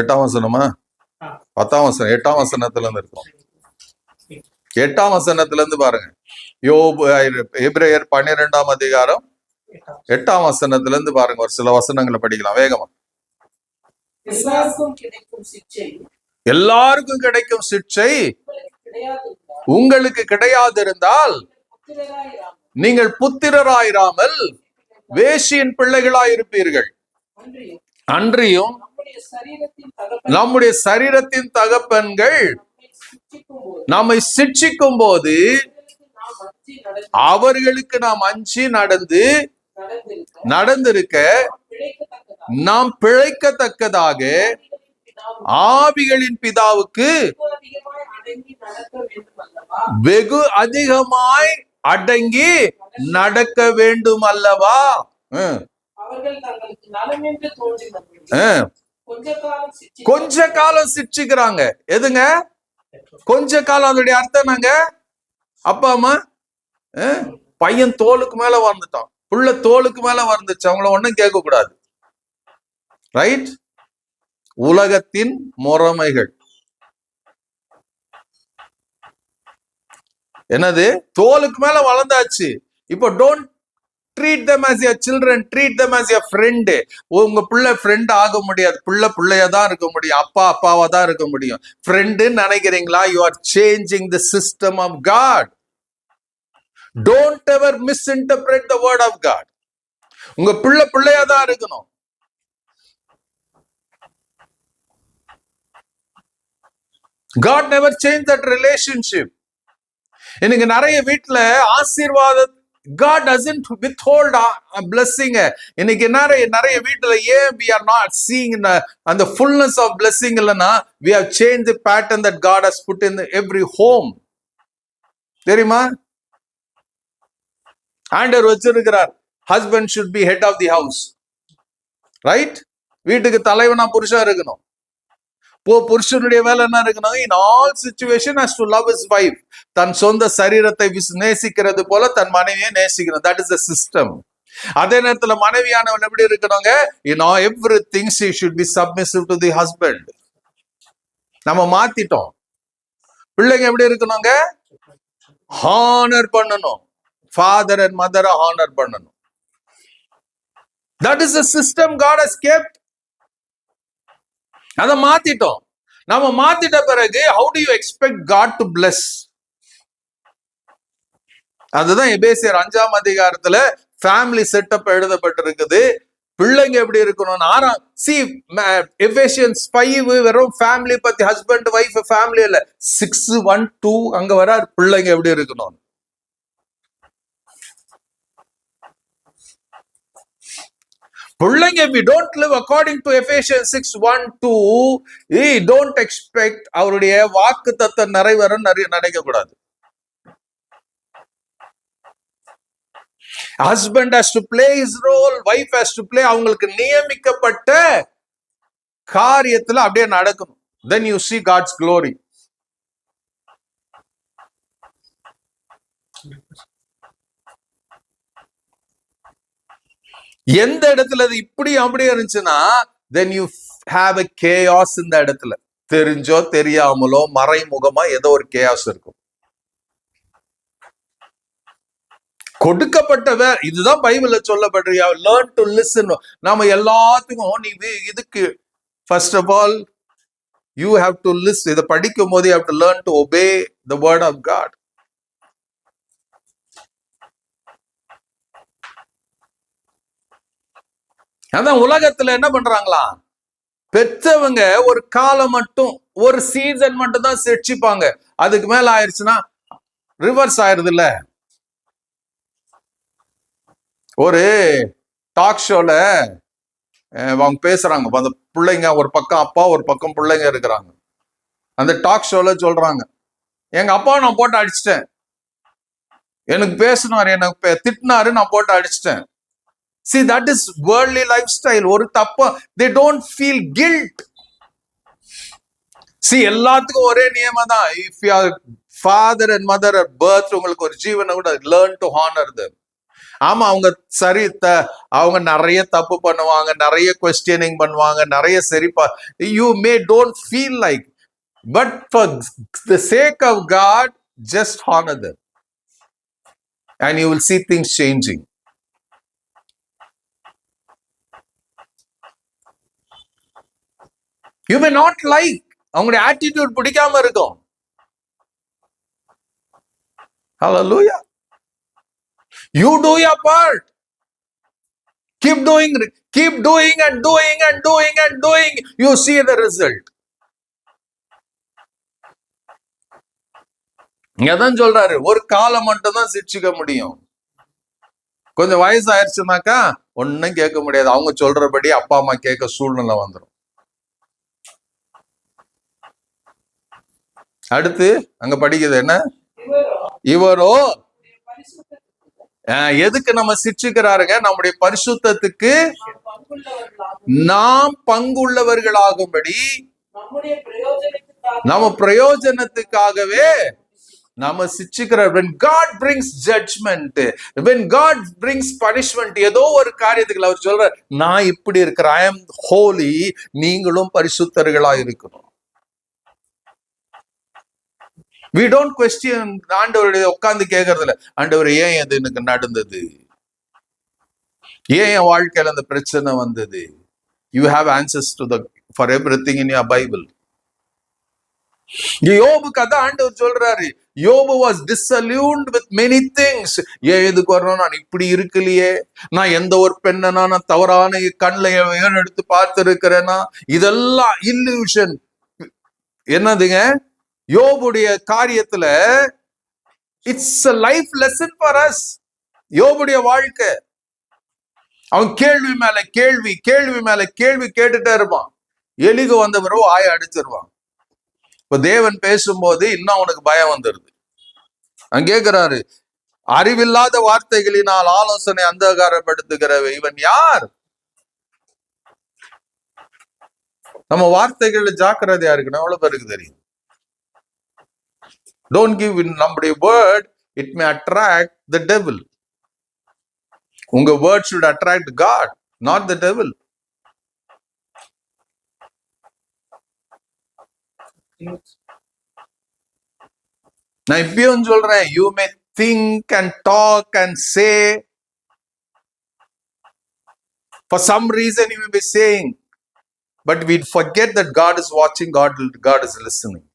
8ஆம் வசனமா 10ஆம் வசனம்? 8ஆம் வசனத்துல இருந்து இருக்கும். 8ஆம் வசனத்துல இருந்து பாருங்க. எபிரேயர் 12ஆம் அதிகாரம் 8ஆம் வசனத்துல இருந்து பாருங்க. ஒரு சில வசனங்களை படிக்கலாம் வேகமா. எல்லாருக்கும் கிடைக்கும் சிட்சை உங்களுக்கு கிடையாது இருந்தால் நீங்கள் புத்திரராயிராமல் வேசியின் பிள்ளைகளாயிருப்பீர்கள். அன்றியும் நம்முடைய சரீரத்தின் தகப்பன்கள் நம்மை சிட்சிக்கும் போது அவர்களுக்கு நாம் அஞ்சி நடந்திருக்க நாம் பிழைக்கத்தக்கதாக ஆவிகளின் பிதாவுக்கு வெகு அதிகமாய் அடங்கி நடக்க வேண்டும் அல்லவா? கொஞ்ச காலம் சிட்சிக்கிறாங்க. எதுங்க கொஞ்ச காலம்? அதோடைய அர்த்தம் நாங்க அப்பா அம்மா பையன் தோலுக்கு மேல வந்துட்டான், புள்ள தோலுக்கு மேல வந்துச்சு, அவங்கள ஒண்ணும் கேட்க கூடாது. ரைட்? உலகத்தின் முறைமைகள் என்னது? தோலுக்கு மேல வளர்ந்தாச்சு. இப்போ don't treat them as your children, treat them as your friend. உங்க பிள்ளை ஃப்ரெண்ட் ஆக முடியாது, பிள்ளையா தான் இருக்க முடியும், அப்பாவா தான் இருக்க முடியும். ஃப்ரெண்டுன்னு நினைக்கிறீங்களா? You are changing the system of God. Don't ever misinterpret the word of God. உங்க பிள்ளையா தான் இருக்கணும். God never changed that relationship. இன்னைக்கு நிறைய வீட்டுல ஆசீர்வாத God doesn't withhold a blessing. இன்னைக்கு நிறைய வீட்டுல ஏன் we are not seeing the fullness of blessing இல்லனா we have changed the pattern that God has put in every home. தெரியுமா? ஆண்டவர் வச்சிருக்கிறார், husband should be head of the house, right? வீட்டுக்கு தலைவனா புருஷன் இருக்கணும். புருஷனுடைய வேலை என்ன இருக்கணும்? in all situation has to love his wife. தன் சொந்த சரீரத்தை நேசிக்கிறது போல தன் மனைவியை நேசிக்கணும். that is the system. அதே நேரத்துல மனைவியானவன் எப்படி இருக்கணுங்க? in everything she should be submissive to the husband. நம்ம மாத்திட்டோம். பிள்ளைங்க எப்படி இருக்கணுங்க? ஹானர் பண்ணணும். father and mother ஹானர் பண்ணணும். that is the system God has kept. அதை மாத்திட்டோம். நம்ம மாத்திட்ட பிறகு how do you expect God to bless? அதுதான் எபேசியர் 5ஆம் அதிகாரத்துல ஃபேமிலி செட்டப் எழுதப்பட்டிருக்குது. பிள்ளைங்க எப்படி இருக்கணும்? எபேசியன்ஸ் 5 வெறும் ஃபேமிலி பத்தி, ஹஸ்பண்ட் வைஃப் ஃபேமிலி இல்ல. 6:1-2 அங்க வர பிள்ளைங்க எப்படி இருக்கணும். பிள்ளைங்க, we don't live according to Ephesians 6:1-2, we don't expect அவருடைய வாக்குத்தத்தம் நிறைவேறும் நினைக்க கூடாது. husband has to play his role, wife has to play. அவங்களுக்கு நியமிக்கப்பட்ட காரியத்துல அப்படியே நடக்கணும். then you see God's glory. எந்த இடத்துல அது இப்படி அப்படியே இருந்துச்சுன்னா then you have a chaos இந்த இடத்துல. தெரிஞ்சோ தெரியாமலோ மறைமுகமா ஏதோ ஒரு chaos இருக்கும். கொடுக்கப்பட்ட இதுதான் பைபிள்ல சொல்லப்பட்டிருக்கு. learn to listen. நாம எல்லாத்துக்கும் இதுக்கு first of all you have to listen. இதை படிக்கும் போது you have to learn to obey the word of God. அதான் உலகத்துல என்ன பண்றாங்களா? பெற்றவங்க ஒரு காலம் மட்டும், ஒரு சீசன் மட்டும் தான் சிரிச்சுப்பாங்க. அதுக்கு மேல ஆயிடுச்சுன்னா ரிவர்ஸ் ஆயிருது இல்ல. ஒரு டாக் ஷோல அவங்க பேசுறாங்க, அந்த பிள்ளைங்க ஒரு பக்கம் அப்பா ஒரு பக்கம் பிள்ளைங்க இருக்கிறாங்க. அந்த டாக் ஷோல சொல்றாங்க, எங்க அப்பா நான் போட்டு அடிச்சிட்டேன், எனக்கு பேசினாரு, எனக்கு திட்டினாரு, நான் போட்டு அடிச்சிட்டேன். See, that is worldly lifestyle. ஒரு தப்பா, they don't feel guilt. See, எல்லாத்துக்கும் ஒரே நியமம் தான். if your father and mother are birth, உங்களுக்கு ஒரு ஜீவனை கூட learn to honor them. ஆமா, அவங்க அவங்க நிறைய தப்பு பண்ணுவாங்க, நிறைய questioning பண்ணுவாங்க, நிறைய சரிப்பா. you may don't feel like, but for the sake of God, just honor them and you will see things changing. You may not like, அவங்களுடைய attitude பிடிக்காம இருக்கும். Hallelujah. You do your part. Keep doing and doing and doing and doing. You see the result. இங்கதான் சொல்றாரு, ஒரு காலம் மட்டும் தான் சிரிச்சுக்க முடியும். கொஞ்சம் வயசு ஆயிடுச்சுனாக்கா ஒன்னும் கேட்க முடியாது. அவங்க சொல்றபடி அப்பா அம்மா கேட்க சூழ்நிலை வந்துடும். அடுத்து அங்க படிக்கிறது என்ன? இவரோ எதுக்கு நம்ம சிரிச்சுக்கிறாருங்க? நம்முடைய பரிசுத்தத்துக்கு நாம் பங்குள்ளவர்களாகும்படி, நம்ம பிரயோஜனத்துக்காகவே நம்ம சிரிச்சுக்கிறார். when God brings judgment, when God brings punishment, ஏதோ ஒரு காரியத்துக்கு அவர் சொல்றார், நான் இப்படி இருக்கிறேன், I am holy, நீங்களும் பரிசுத்தர்களா இருக்கணும். we don't question. ஆண்டவருடைய உட்கார்ந்து கேட்கறது இல்ல, ஆண்டவர் ஏன் இது எனக்கு நடந்தது, ஏன் என் வாழ்க்கையில அந்த பிரச்சனை வந்தது? You have answers to the for everything in your Bible. யோபுக்கு அதான் ஆண்டவர் சொல்றாரு, யோபு was disillusioned with many things. ஏன் எதுக்கு வரணும்? நான் இப்படி இருக்கலையே, நான் எந்த ஒரு பெண்ணனா நான் தவறான கண்ணில் எடுத்து பார்த்து இருக்கிறேன்னா, இதெல்லாம் இல்லூஷன். என்னதுங்க யோபுடைய காரியத்துல? It's a life lesson for us. யோபுடைய வாழ்க்கை, அவன் கேள்வி மேல கேள்வி, கேள்வி மேல கேள்வி கேட்டுட்டே இருப்பான். எலிகு வந்த பிறகு ஆய அடிச்சிருவான். இப்ப தேவன் பேசும்போது இன்னும் அவனுக்கு பயம் வந்துருது. அவன் கேட்கிறாரு, அறிவில்லாத வார்த்தைகளினால் ஆலோசனை அந்தகாரப்படுத்துகிறவ இவன் யார்? நம்ம வார்த்தைகள்ல ஜாக்கிரதையா இருக்கணும். எவ்வளவு பேருக்கு தெரியும்? டோன்ட் கிவ் இன் நம்முடைய word, it may attract the devil. உங்க word should attract God, not the devil. நான் இப்பயும் சொல்றேன், you may think and talk and say, for some reason you may be saying, but we forget that God is watching, God is listening.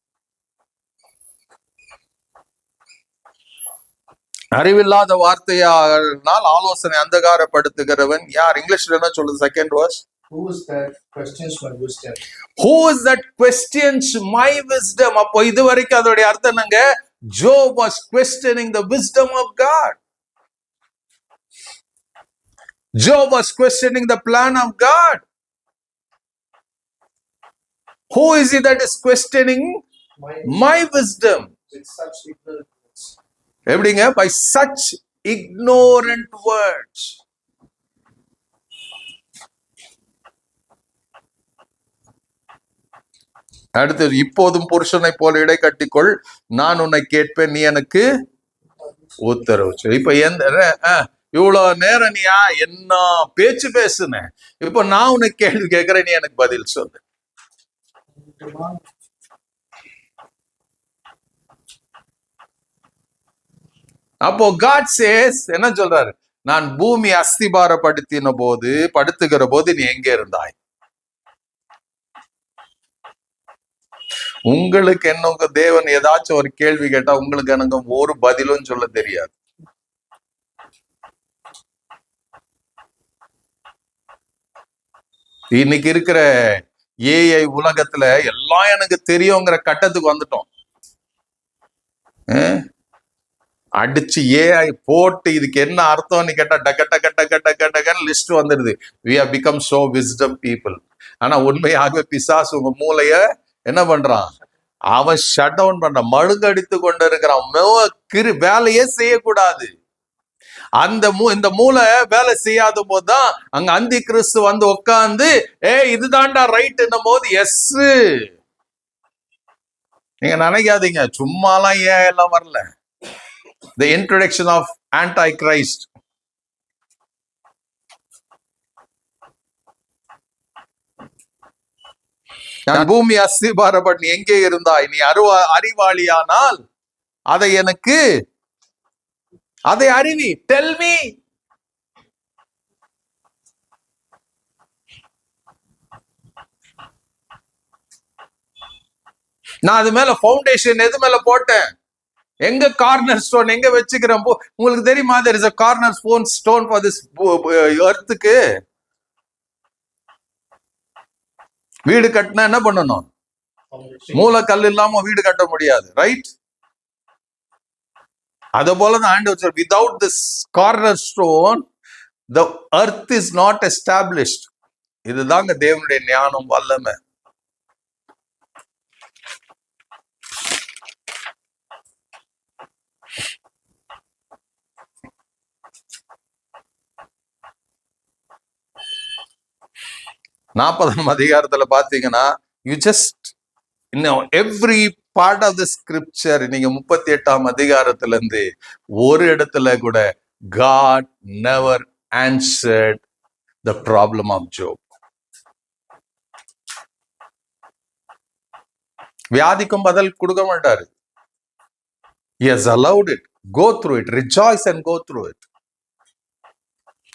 அறிவில்லாத வார்த்தையால் ஆலோசனை அந்தகாரப்படுத்துகிறவன் யார்? இங்கிலீஷ்ல என்ன சொல்லுது? Second verse, who is that questions my wisdom? Who is that questions my wisdom? அப்போ இது வரைக்கும் அதோட அர்த்தம் என்னங்க? Job was questioning the wisdom of God. Job was questioning the plan of God. Who is it that is questioning my wisdom? With such ignorance. எப்படிங்க? By such ignorant words. அடுத்தது, இப்போதும் புருஷனை போல இடை கட்டிக்கொள், நான் உன்னை கேட்பேன், நீ எனக்கு உத்தரவு. இப்ப இவ்வளவு நேரம் நீ என்ன பேச்சு பேசுன, இப்ப நான் உனக்கு கேள்வி கேட்கிறேன், நீ எனக்கு பதில் சொல்லு. அப்போ God says, என்ன சொல்றாரு? நான் பூமி அஸ்திபாரப்படுத்தின போது, படுத்துகிற போது நீ எங்க இருந்தாய்? உங்களுக்கு என்ன, தேவன் ஏதாச்சும் ஒரு கேள்வி கேட்டா உங்களுக்கு எனக்கு ஒரு பதிலும் சொல்ல தெரியாது. இன்னைக்கு இருக்கிற ஏஐ உலகத்துல எல்லாம் எனக்கு தெரியுங்கிற கட்டத்துக்கு வந்துட்டோம். அடிச்சு ஏஐ போட்டு இதுக்கு என்ன அர்த்தம்னு கேட்டா டக்க டக்க டக்க டக்க டக்கன்னு லிஸ்ட் வந்துடுது. we have become so wisdom people. ஆனா உண்மையாகவே பிசாசு உங்க மூளைய என்ன பண்றான்? அவன் ஷட் டவுன் பண்றான், மழுங்கடித்து கொண்டு இருக்கிறான். வேலையே செய்யக்கூடாது. இந்த மூளை வேலை செய்யாத போதுதான் அங்க அந்தி கிறிஸ்து வந்து உட்காந்து இதுதான்டா ரைட் என்னும் போது எஸ். நீங்க நினைக்காதீங்க, சும்மாலாம் எல்லாம் வரல. The introduction of Antichrist. நான் பூமி அஸ்திபாரப்பட்டு நீ எங்கே இருந்தாய்? நீ அறிவாளியானால் அதை எனக்கு அதை அறிவி. Tell me. நான் அது மேல பவுண்டேஷன் எது மேல போட்டேன்? எங்க கார்னர் ஸ்டோன் எங்க வச்சுக்கிறேன்? உங்களுக்கு தெரியுமா? there is a corner stone for this earthக்கு. வீடு கட்டினா என்ன பண்ணணும்? மூலக்கல் இல்லாம வீடு கட்ட முடியாது, ரைட்? அது போலதான் ஆண்டவர், without this corner stone the earth is not established. இதுதாங்க தேவனுடைய ஞானம், வல்லமை. நாற்பதாம் அதிகாரத்துல பாத்தீங்கன்னா, you just every part of the scripture, நீங்க 38ஆம் அதிகாரத்துல இருந்து ஒரு இடத்துல கூட God never answered the problem of Job. வியாதிக்கும் பதில் கொடுக்க மாட்டாரு. He has allowed it. Go through it. Rejoice and go through it.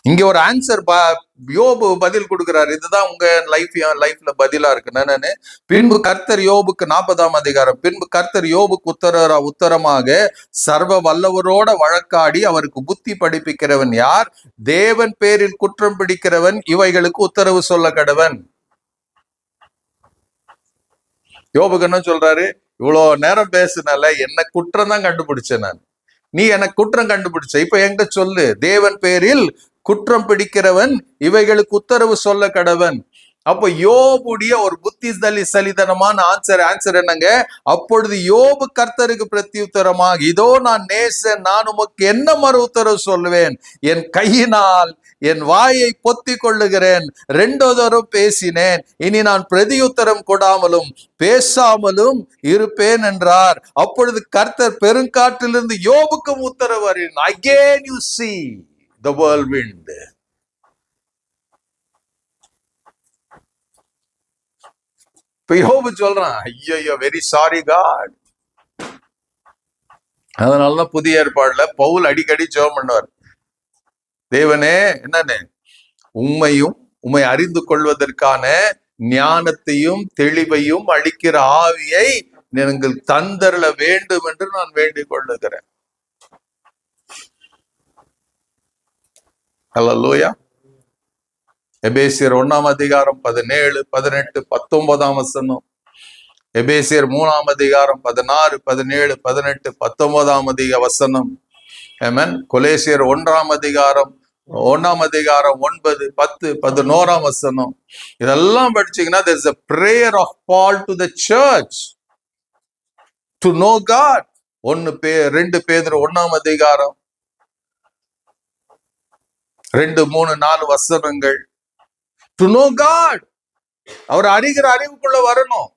இங்க ஒரு ஆன்சர் யோபு பதில் கொடுக்கிறாரு. இதுதான் உங்க லைஃப்ல பதிலா இருக்கு. என்னன்னு, பின்பு கர்த்தர் யோபுக்கு 40ஆம் அதிகாரம், பின்பு கர்த்தர் யோபுக்கு உத்தரமாக சர்வ வல்லவரோட வழக்காடி அவருக்கு புத்தி படிப்பிக்கிறவன் யார்? தேவன் பேரில் குற்றம் பிடிக்கிறவன் இவைகளுக்கு உத்தரவு சொல்ல கடவன். யோபுக்கு என்ன சொல்றாரு? இவ்வளோ நேரம் பேசுனால என்ன குற்றம் தான் கண்டுபிடிச்சேன் நான், நீ எனக்கு குற்றம் கண்டுபிடிச்ச, இப்ப என்கிட்ட சொல்லு. தேவன் பேரில் குற்றம் பிடிக்கிறவன் இவைகளுக்கு உத்தரவு சொல்ல கடவன். அப்போ யோபுடைய ஒரு சலிதனமான ஆன்சர் என்னங்க? அப்பொழுது யோபு கர்த்தருக்கு பிரத்யுத்தரமாக, இதோ நான் நேசன், நான் உமக்கு என்ன மறு உத்தரவு சொல்லுவேன்? என் கையினால் என் வாயை பொத்தி கொள்ளுகிறேன், 2 தரம் பேசினேன், இனி நான் பிரதியுத்தரம் கொடாமலும் பேசாமலும் இருப்பேன் என்றார். அப்பொழுது கர்த்தர் பெருங்காற்றிலிருந்து யோபுக்கு உத்தரவு அறிவித்தார். Again you see the whirlwind. இப்ப யோபு சொல்றான், ஐயோ வெரி சாரி காட். அதனாலதான் புதிய ஏற்பாடுல பவுல் அடிக்கடி ஜெபம் பண்ணுவார். தேவனே, என்னன்னு, உம்மை அறிந்து கொள்வதற்கான ஞானத்தையும் தெளிவையும் அளிக்கிற ஆவியை நீங்கள் தந்தரல வேண்டும் என்று நான் வேண்டிக் கொள்ளுகிறேன். ஹல்லேலூயா. எபேசியர் 1ஆம் அதிகாரம் 17, 18, 19ஆம் வசனம். எபேசியர் 3ஆம் அதிகாரம் 16, 17, 18, 19ஆம் வசனம். ஆமென். கொலேசியர் 1ஆம் அதிகாரம் 9, 10, 11ஆம் வசனம். இதெல்லாம் படிச்சீங்கன்னா there is a prayer of Paul to the church to know God. 2 பேதுரு 1ஆம் அதிகாரம் 2, 3, 4 வசனங்கள். To know God, அவர் அறிகிற அறிவுக்குள்ள வரணும்.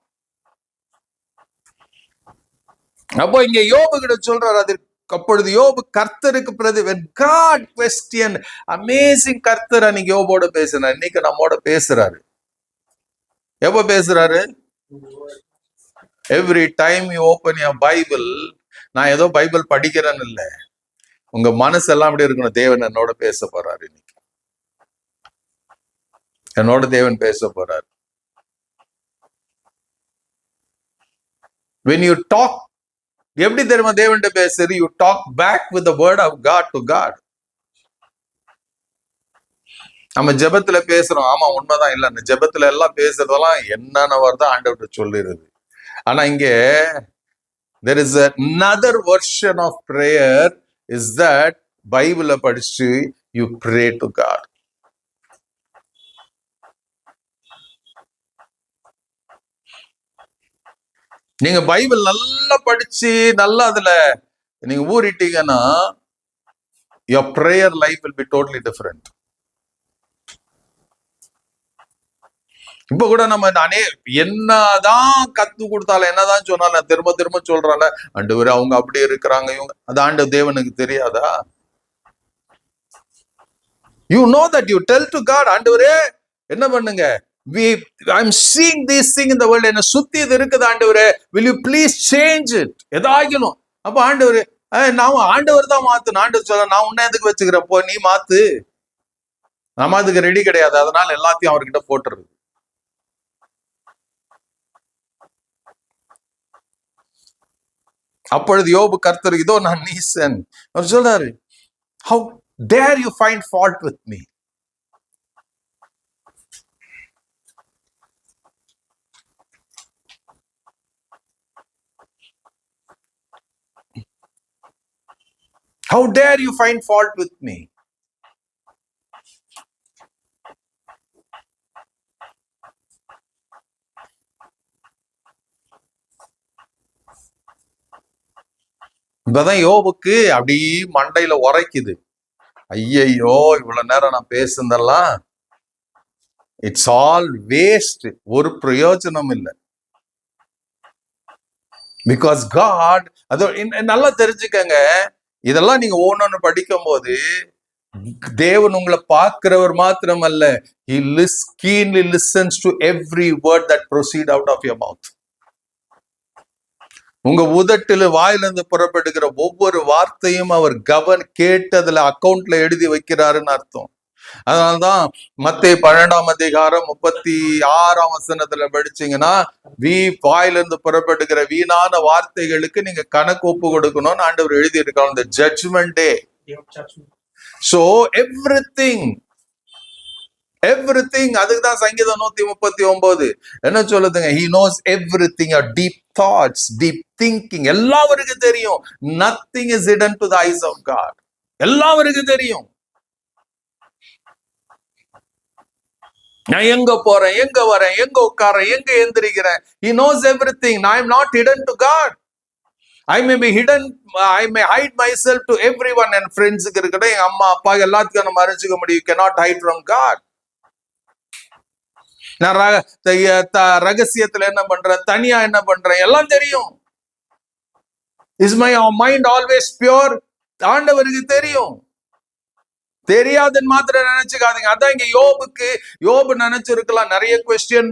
அப்போ இங்க யோபு கிட்ட சொல்றாரு, அது அப்பொழுது யோபு கர்த்தருக்கு when God questioned, amazing. கர்த்தர் அன்னைக்கு யோபோட பேசினார், இன்னைக்கு நம்மோட பேசுறாரு. எப்ப பேசுறாரு? Every time you open your Bible, நான் ஏதோ பைபிள் படிக்கிறேன்னு இல்லை, உங்க மனசெல்லாம் அப்படி இருக்கணும், தேவன் என்னோட பேச போறாரு. இன்னைக்கு என்னோட தேவன் பேச போறாரு. When you talk, எப்படி தெரியுமா தேவன் பேசுறது? You talk back with the word of God to God. நம்ம ஜெபத்துல பேசுறோம், ஆமா உண்மைதான், இல்ல ஜெபத்துல எல்லாம் பேசுறதெல்லாம் என்னென்ன வருதோ ஆண்டவர்கிட்ட சொல்லிடுது. ஆனா இங்க there is another version of prayer, is that பைபிளை படிச்சு you pray to God. நீங்க பைபிள் நல்லா படிச்சு நல்லா அதுல நீங்க ஊறிட்டீங்கன்னா your prayer life will be totally different. இப்ப கூட நம்ம என்னதான் கத்து கொடுத்தாலும் என்னதான் சொன்னாலும் திரும்ப திரும்ப சொல்றால, ஆண்டவரே அவங்க அப்படி இருக்கிறாங்க, இவங்க, அது ஆண்டவர் தேவனுக்கு தெரியாதா? You know that you tell to God, ஆண்டவரே என்ன பண்ணுங்க, I'm seeing this thing in the world, என்ன சுத்தி இது இருக்குது ஆண்டவரே, will you please change it? எதாகிலும். அப்ப ஆண்டவரே, நான் ஆண்டவர் தான் மாத்தணும். ஆண்டவர் சொல்ல, நான் உன்ன எதுக்கு வச்சுக்கிறேன், போ நீ மாத்து, நம்ம அதுக்கு ரெடி கிடையாது, அதனால எல்லாத்தையும் அவர்கிட்ட போட்டுறது. அப்பொழுது யோபு கர்த்தர், இதோ நான் நீசன். அவர் சொல்றாரு, how dare you find fault with me? How dare you find fault with me? இப்பதான் யோபுக்கு அப்படி மண்டையில உரைக்குது. ஐயையோ, இவ்வளவு நேரம் நான் பேசுனதெல்லாம் இட்ஸ் ஆல் வேஸ்ட், ஒரு பிரயோஜனம் இல்லை. பிகாஸ் காட், அது நல்லா தெரிஞ்சுக்கங்க, இதெல்லாம் நீங்க ஒன்னொன்னு படிக்கும் போது தேவன் உங்களை பார்க்கிறவர் மாத்திரம் அல்ல, he keenly listens to every word that proceed out of your mouth. உங்க உதட்டில வாயிலிருந்து புறப்படுகிற ஒவ்வொரு வார்த்தையும் அவர் கேட்டு அதுல அக்கவுண்ட்ல எழுதி வைக்கிறாருன்னு அர்த்தம். அதனால்தான் மத்தேயு 12:36 படிச்சீங்கன்னா, வாயிலிருந்து புறப்படுகிற வீணான வார்த்தைகளுக்கு நீங்க கணக்கு ஒப்பு கொடுக்கணும்னு ஆண்டவர் எழுதி இருக்காங்க. இந்த ஜட்ஜ்மெண்ட் டே. சோ எவ்ரிதிங் அதுக்குதான் சங்கீதம் 139 என்ன சொல்லுதுங்க? he knows everything, your deep thoughts, deep thinking எல்லாம் அவருக்கு தெரியும். nothing is hidden to the eyes of God. எல்லாம் அவருக்கு தெரியும். நான் எங்க போறேன், எங்க வரேன், எங்க உட்காரேன், எங்க எந்திரிக்கிறேன். he knows everything. I am not hidden to God. I may be hidden, I may hide myself to everyone and friends இருக்கட்டும், எங்க அம்மா அப்பா எல்லாத்துக்கும் நம்ம மறைச்சுக்க முடியும். You cannot hide from God. நான் ரகசியத்துல என்ன பண்றேன், தனியா என்ன பண்றேன், எல்லாம் தெரியும். Is my mind always pure? ஆண்டவருக்கு தெரியும். தெரியாதுன்னு மாத்திரம் நினைச்சுக்காதீங்க. அதான் இங்க யோபு நினைச்சிருக்கலாம், நிறைய கொஸ்டின்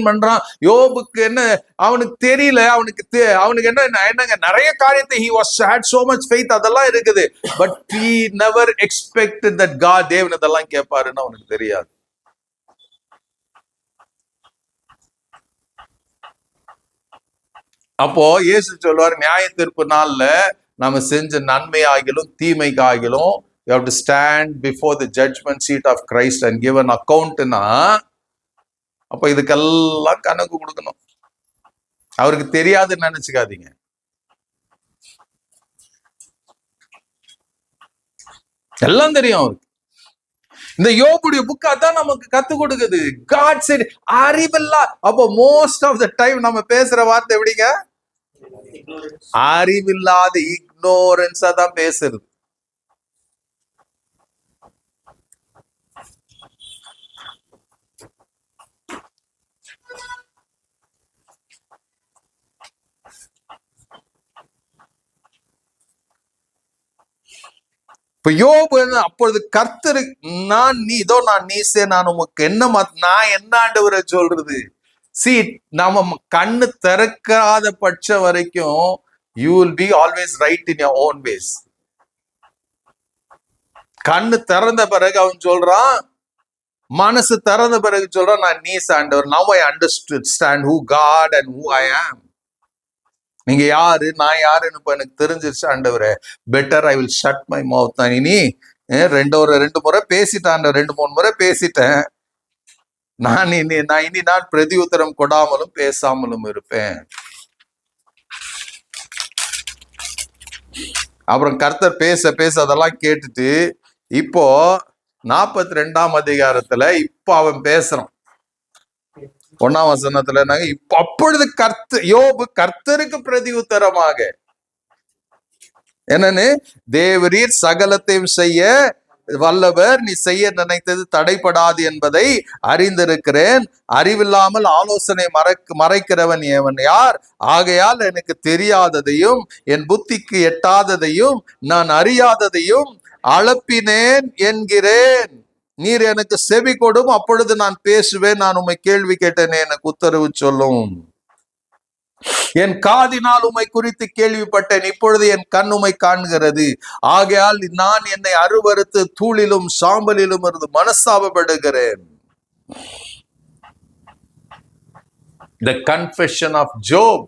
பண்றான். யோபுக்கு என்ன, அவனுக்கு தெரியல, அவனுக்கு என்னங்க நிறைய காரியத்தை he was had so much faith அதெல்லாம் இருக்குது. But he never expected that God தேவன் இதெல்லாம் கேட்பாருன்னு அவனுக்கு தெரியாது. அப்போ இயேசு சொல்வார், நியாய தீர்ப்பு நாள்ல நாம செஞ்ச நன்மை ஆகிலும் தீமைக்கு ஆகிலும் you have to stand before the judgment seat of Christ and give an account. அப்ப இதுக்கெல்லாம் கணக்கு கொடுக்கணும். அவருக்கு தெரியாதுன்னு நினைச்சுக்காதீங்க. எல்லாம் தெரியும் அவருக்கு. இந்த யோபுடைய புக் அதான் நமக்கு கத்து கொடுக்குது. God said அறிவில்லா. அப்போ மோஸ்ட் ஆஃப் த டைம் நம்ம பேசுற வார்த்தை எப்படிங்க? அறிவில்லாத இக்னோரன்ஸா தான் பேசுறது. இப்ப யோபு அப்பொழுது கர்த்தர், நான் உமக்கு நான் என்ன ஆண்டவரை சொல்றது? See, நாம கண்ணு திறக்காத பட்ச வரைக்கும் you will be always right in your own ways. கண்ணு திறந்த பிறகு அவன் சொல்றான், மனசு திறந்த பிறகு சொல்றான், நான் ஆண்டவர். Now I understand who God and who I am. நீங்க யாரு, நான் யாருன்னு இப்ப எனக்கு தெரிஞ்சிருச்சு ஆண்டவரே. Better I will shut my mouth. நான் இனி 2 முறை பேசிட்டேன், 2-3 முறை பேசிட்டேன். நான் பிரதி உத்தரம் கொடாமலும் பேசாமலும் இருப்பேன். அப்புறம் கர்த்தர் பேச அதெல்லாம் கேட்டுட்டு இப்போ 42ஆம் அதிகாரத்துல இப்ப அவன் பேசுறான். 1ஆம் வசனத்துல இப்ப அப்பொழுது யோபு கர்த்தருக்கு பிரதி உத்தரமாக என்னன்னு, தேவரீர் சகலத்தையும் செய்ய வல்லவர், நீ செய்ய நினைத்தது தடைப்படாது என்பதை அறிந்திருக்கிறேன். அறிவில்லாமல் ஆலோசனை மறைக்கிறவன் எவன் யார்? ஆகையால் எனக்கு தெரியாததையும் என் புத்திக்கு எட்டாததையும் நான் அறியாததையும் அளப்பினேன் என்கிறேன். நீர் எனக்கு செவி கொடும், அப்பொழுது நான் பேசுவேன். நான் உம்மை கேள்வி கேட்டேனே, எனக்கு உத்தரவு சொல்லும். என் காதினால் உம்மை குறித்து கேள்விப்பட்டேன், இப்பொழுது என் கண் உம்மை காண்கிறது. ஆகையால் நான் என்னை அருவருத்து தூளிலும் சாம்பலிலும் இருந்து மனஸ்தாபப்படுகிறேன். The confession of Job.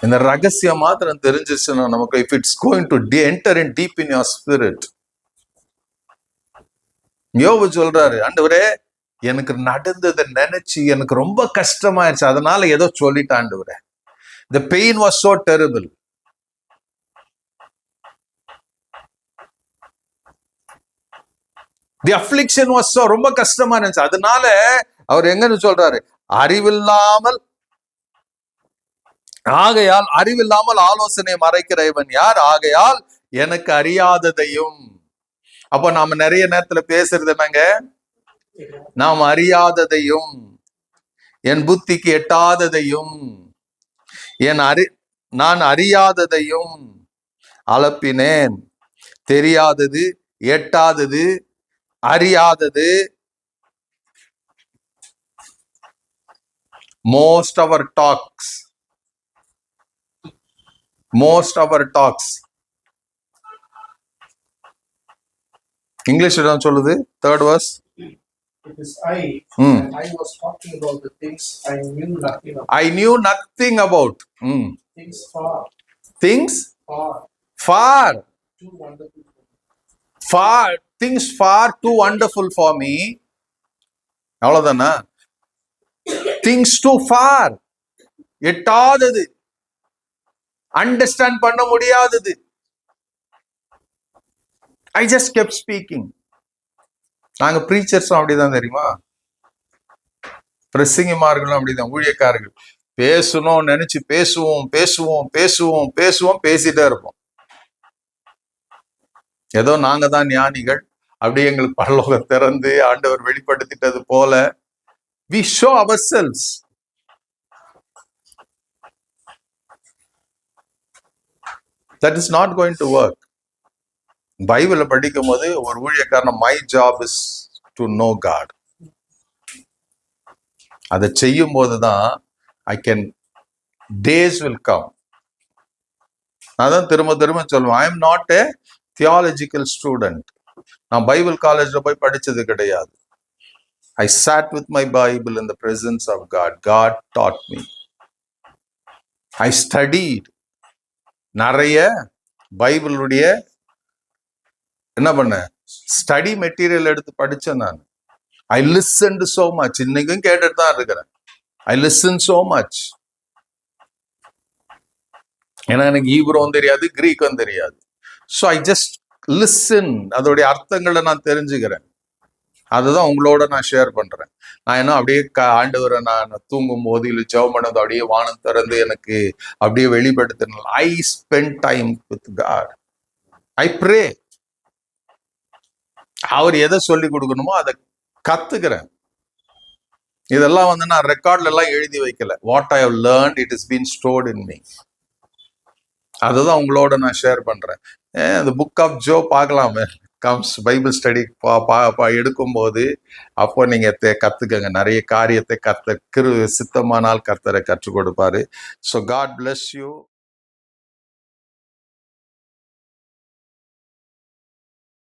இந்த ரகசியம் மாத்திரம் தெரிஞ்சிச்சுன்னா நமக்கு, if it's going to enter in deep in your spirit. யோபு சொல்றாரு, ஆண்டவரே எனக்கு நடந்ததை நினைச்சு எனக்கு ரொம்ப கஷ்டமாயிருச்சு, அதனால ஏதோ சொல்லிட்டான் ஆண்டவரே. The pain was so terrible. The affliction was so, ரொம்ப கஷ்டமா இருந்துச்சு. அதனால அவர் எங்கன்னு சொல்றாரு, அறிவில்லாமல் ஆலோசனை மறைக்கிறவன் யார்? ஆகையால் எனக்கு அறியாததையும். அப்ப நாம நிறைய நேரத்துல பேசுறது என்னங்க, நாம் அறியாததையும் என் புத்திக்கு எட்டாததையும் நான் அறியாததையும் அளப்பினேன். தெரியாதது, எட்டாதது, அறியாதது. Most of our talks, Most of our talks. English தான் சொல்லுது, third verse. It is I, Hmm. and I was talking about the things I knew nothing about. I knew nothing about. Things far, Things far, far, too wonderful for me. far, things far too wonderful for me. அவ்வளவுதானா? Things too far, எட்டாதது, understand பண்ண முடியாதது. I just kept speaking. நாங்க பிரீச்சர்ஸும் அப்படிதான் தெரியுமா, பிரசங்கிமார்களும் அப்படிதான், ஊழியக்காரர்கள் பேசணும் நினைச்சு பேசுவோம் பேசுவோம் பேசுவோம் பேசுவோம், பேசிட்டே இருப்போம். ஏதோ நாங்க தான் ஞானிகள், அப்படியே எங்களுக்கு பரலோகம் திறந்து ஆண்டவர் வெளிப்படுத்திட்டது போல we show ourselves. That is not going to work. பைபிளை படிக்கும் போது ஒரு ஊழியக்காரன், my job is to know God. அதை செய்யும் போதுதான் I can, days will come. அதான் திரும்ப திரும்ப சொல்லுவேன், I am not a theological student. நான் பைபிள் காலேஜ்ல போய் படிச்சது கிடையாது. I sat with my Bible in the presence of God. God taught me. I studied. நிறைய பைபிளுடைய என்ன பண்ண, ஸ்டடி மெட்டீரியல் எடுத்து படிச்சேன் நான். I listened so much. இன்னைக்கும் கேட்டுட்டு தான் இருக்கிறேன். I listened so much. ஏன்னா எனக்கு ஹீப்ரோவும் தெரியாது, கிரீக்கும் தெரியாது. So I just listen. அதோடைய அர்த்தங்களை நான் தெரிஞ்சுக்கிறேன். அதுதான் உங்களோட நான் ஷேர் பண்றேன். நான் என்ன அப்படியே ஆண்டவரை நான் தூங்கும் போது இல்லை ஜெபம் பண்ணது அப்படியே வானம் திறந்து எனக்கு அப்படியே வெளிப்படுத்தின. I spend time with God. I pray. அவர் எதை சொல்லி கொடுக்கணுமோ அதை கத்துக்கிறேன். இதெல்லாம் வந்து நான் ரெக்கார்ட்ல எல்லாம் எழுதி வைக்கல. What I have learnt, it is been stored in me. அதுதான் உங்களோட நான் ஷேர் பண்றேன். இந்த புக் ஆஃப் ஜோ பார்க்கலாமே, கம்ஸ் பைபிள் ஸ்டடி எடுக்கும்போது அப்போ நீங்க கத்துக்கங்க. நிறைய காரியத்தை சித்தமானால் கர்த்தரை கற்றுக் கொடுப்பாரு. So God bless you.